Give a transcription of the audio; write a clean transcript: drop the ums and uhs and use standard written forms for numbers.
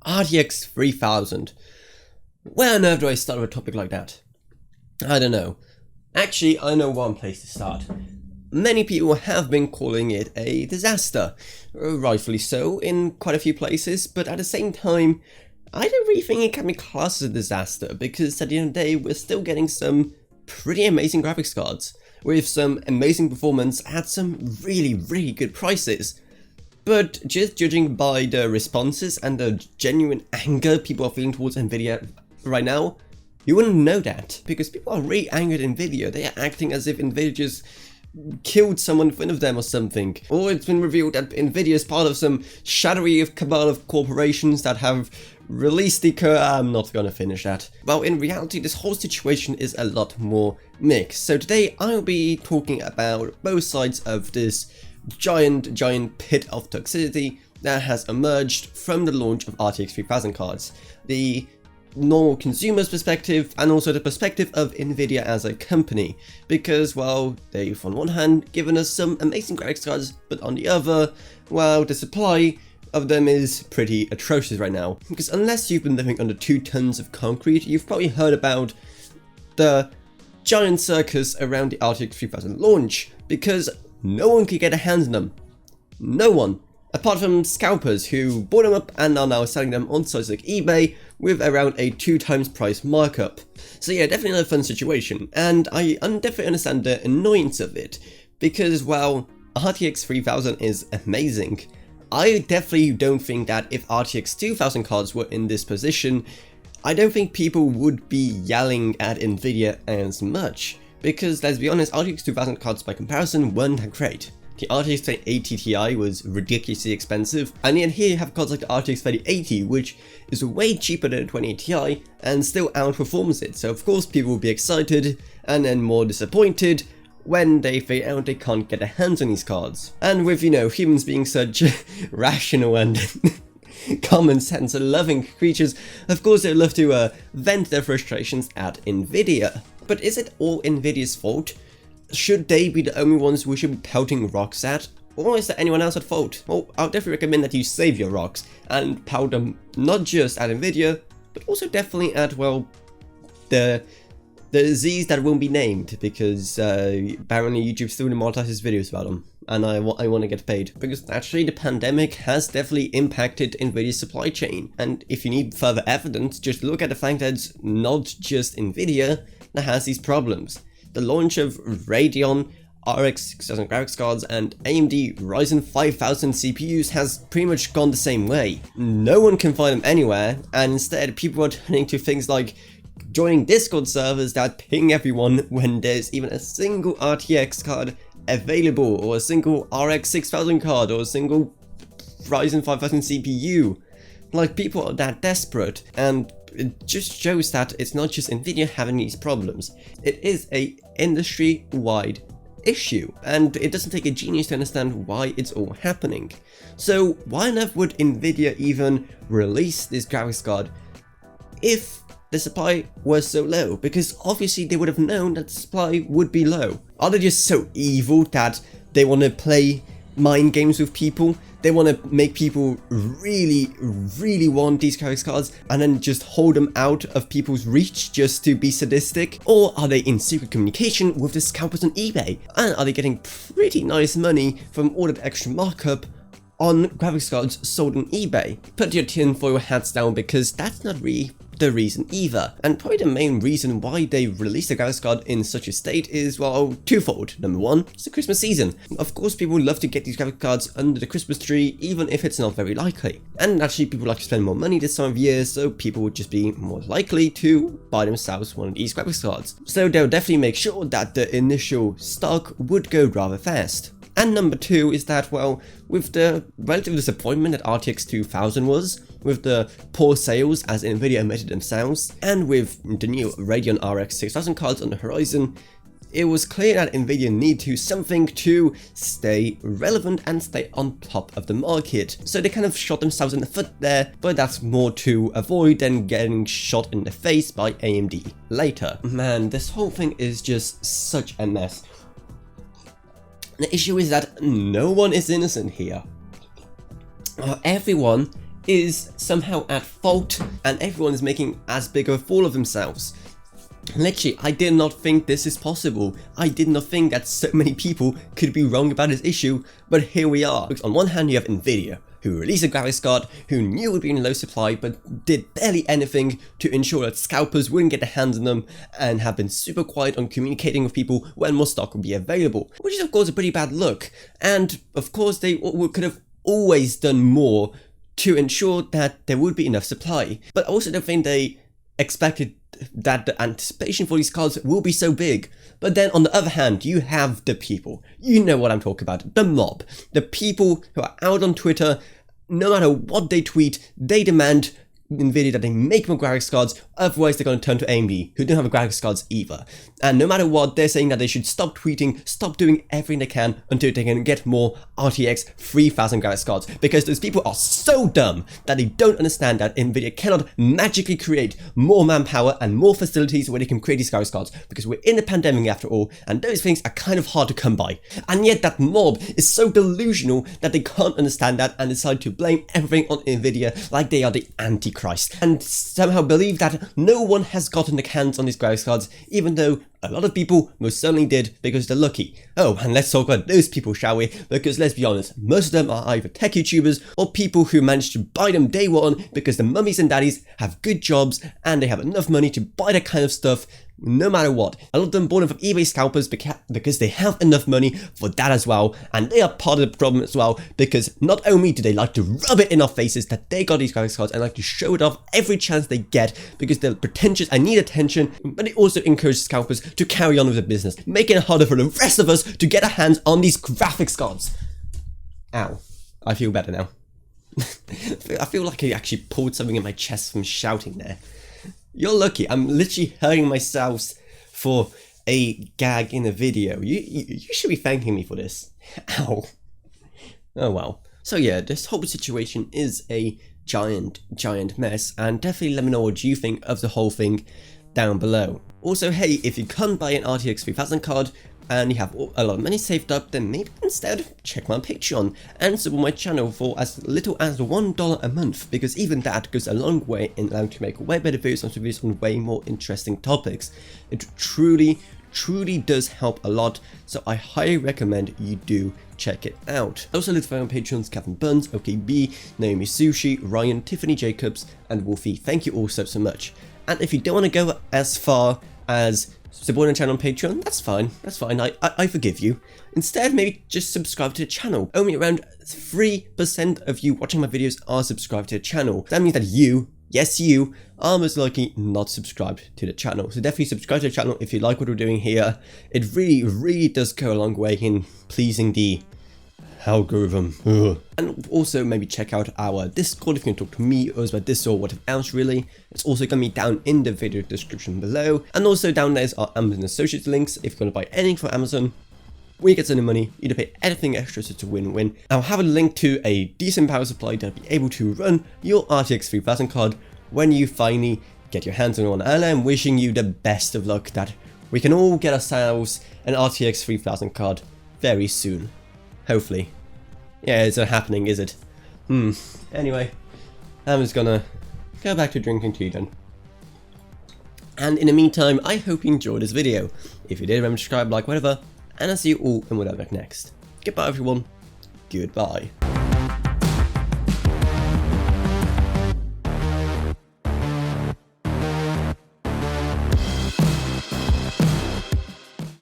RTX 3000. Where on earth do I start with a topic like that? I don't know. Actually, I know one place to start. Many people have been calling it a disaster, rightfully so in quite a few places, but at the same time, I don't really think it can be classed as a disaster, because at the end of the day, we're still getting some pretty amazing graphics cards, with some amazing performance at some really good prices. But just judging by the responses and the genuine anger people are feeling towards Nvidia right now, you wouldn't know that, because people are really angry at Nvidia. They are acting as if Nvidia just killed someone in front of them or something. Or it's been revealed that Nvidia is part of some shadowy cabal of corporations that have released the I'm not gonna finish that. Well, in reality, this whole situation is a lot more mixed. So today I'll be talking about both sides of this giant pit of toxicity that has emerged from the launch of RTX 3000 cards. The normal consumer's perspective and also the perspective of Nvidia as a company, because, well, they've on one hand given us some amazing graphics cards, but on the other, well, the supply of them is pretty atrocious right now. Because unless you've been living under 2 tons of concrete, you've probably heard about the giant circus around the RTX 3000 launch, because no one could get a hands on them. No one. Apart from scalpers who bought them up and are now selling them on sites like eBay with around a 2 times price markup. So yeah, definitely not a fun situation, and I definitely understand the annoyance of it, because, well, RTX 3000 is amazing. I definitely don't think that if RTX 2000 cards were in this position, I don't think people would be yelling at Nvidia as much. Because let's be honest, RTX 2000 cards by comparison weren't that great. The RTX 3080 Ti was ridiculously expensive, and yet here you have cards like the RTX 3080, which is way cheaper than the 2080 Ti and still outperforms it. So of course people will be excited and then more disappointed when they figure out they can't get their hands on these cards. And with, you know, humans being such rational and common sense and loving creatures, of course they love to vent their frustrations at Nvidia. But is it all Nvidia's fault? Should they be the only ones we should be pelting rocks at? Or is there anyone else at fault? Well, I'll definitely recommend that you save your rocks and pelt them not just at Nvidia, but also definitely at, well, the Z's that won't be named, because apparently YouTube still demonetizes videos about them, and I want to get paid. Because actually the pandemic has definitely impacted Nvidia's supply chain, and if you need further evidence, just look at the fact that it's not just Nvidia that has these problems. The launch of Radeon RX 6000 graphics cards and AMD Ryzen 5000 CPUs has pretty much gone the same way. No one can find them anywhere, and instead people are turning to things like joining Discord servers that ping everyone when there's even a single RTX card available, or a single RX 6000 card, or a single Ryzen 5000 CPU. Like, people are that desperate, and it just shows that it's not just Nvidia having these problems. It is a industry-wide issue, and it doesn't take a genius to understand why it's all happening. So why on earth would Nvidia even release this graphics card if the supply was so low? Because obviously they would have known that the supply would be low. Are they just so evil that they want to play mind games with people? They want to make people really want these graphics cards and then just hold them out of people's reach just to be sadistic? Or are they in secret communication with the scalpers on eBay? And are they getting pretty nice money from all that extra markup on graphics cards sold on eBay? Put your tinfoil hats down, because that's not really the reason either. And probably the main reason why they released the graphics card in such a state is, well, twofold. Number one, it's the Christmas season. Of course people love to get these graphics cards under the Christmas tree, even if it's not very likely. And actually people like to spend more money this time of year, so people would just be more likely to buy themselves one of these graphics cards. So they'll definitely make sure that the initial stock would go rather fast. And number two is that, well, with the relative disappointment that RTX 2000 was, with the poor sales as Nvidia admitted themselves, and with the new Radeon RX 6000 cards on the horizon, it was clear that Nvidia needed to do something to stay relevant and stay on top of the market. So they kind of shot themselves in the foot there, but that's more to avoid than getting shot in the face by AMD later. Man, this whole thing is just such a mess. The issue is that no one is innocent here. Everyone is somehow at fault and everyone is making as big of a fool of themselves. Literally, I did not think this is possible. I did not think that so many people could be wrong about this issue, but here we are. Because on one hand, you have Nvidia, who released a graphics card, who knew it would be in low supply, but did barely anything to ensure that scalpers wouldn't get their hands on them, and have been super quiet on communicating with people when more stock would be available, which is of course a pretty bad look. And of course, they could have always done more to ensure that there would be enough supply. But I also don't think they expected that the anticipation for these cards will be so big. But then on the other hand, you have the people. You know what I'm talking about. The mob. The people who are out on Twitter, no matter what they tweet, they demand Nvidia that they make more graphics cards, otherwise they're going to turn to AMD, who don't have graphics cards either. And no matter what, they're saying that they should stop tweeting, stop doing everything they can until they can get more RTX 3000 graphics cards, because those people are so dumb that they don't understand that Nvidia cannot magically create more manpower and more facilities where they can create these graphics cards, because we're in a pandemic after all, and those things are kind of hard to come by. And yet that mob is so delusional that they can't understand that and decide to blame everything on Nvidia like they are the Antichrist, and somehow believe that no one has gotten their hands on these graphics cards, even though a lot of people most certainly did, because they're lucky. Oh, and let's talk about those people, shall we? Because let's be honest, most of them are either tech YouTubers or people who managed to buy them day one because the mummies and daddies have good jobs and they have enough money to buy that kind of stuff no matter what. A lot of them bought them from eBay scalpers because they have enough money for that as well, and they are part of the problem as well, because not only do they like to rub it in our faces that they got these graphics cards and like to show it off every chance they get because they're pretentious and need attention, but it also encourages scalpers to carry on with the business, making it harder for the rest of us to get our hands on these graphics cards. Ow. I feel better now. I feel like I actually pulled something in my chest from shouting there. You're lucky. I'm literally hurting myself for a gag in a video. You should be thanking me for this. Ow. Oh well. So yeah, this whole situation is a giant mess, and definitely let me know what you think of the whole thing down below. Also, hey, if you can't buy an RTX 3000 card and you have a lot of money saved up, then maybe instead check my Patreon and support my channel for as little as $1 a month, because even that goes a long way in allowing to make way better videos and videos on way more interesting topics. It truly does help a lot, so I highly recommend you do check it out. Also, look for my Patreons: Captain Buns, OKB, Naomi Sushi, Ryan, Tiffany Jacobs, and Wolfie. Thank you all so much. And if you don't want to go as far as supporting the channel on Patreon, that's fine, I forgive you. Instead, maybe just subscribe to the channel. Only around 3% of you watching my videos are subscribed to the channel. That means that you, yes you, are most likely not subscribed to the channel. So definitely subscribe to the channel if you like what we're doing here. It really does go a long way in pleasing the algorithm. Ugh. And also maybe check out our Discord if you can talk to me or about this or whatever else really. It's also going to be down in the video description below. And also down there is our Amazon Associates links if you're going to buy anything from Amazon. We get some money, you don't pay anything extra, so it's a win-win. I'll have a link to a decent power supply to be able to run your RTX 3000 card when you finally get your hands on one. And I'm wishing you the best of luck that we can all get ourselves an RTX 3000 card very soon. Hopefully. Yeah, it's not happening, is it? Anyway, I'm just gonna go back to drinking tea then. And in the meantime, I hope you enjoyed this video. If you did, remember to subscribe, like, whatever, and I'll see you all in whatever next. Goodbye everyone. Goodbye.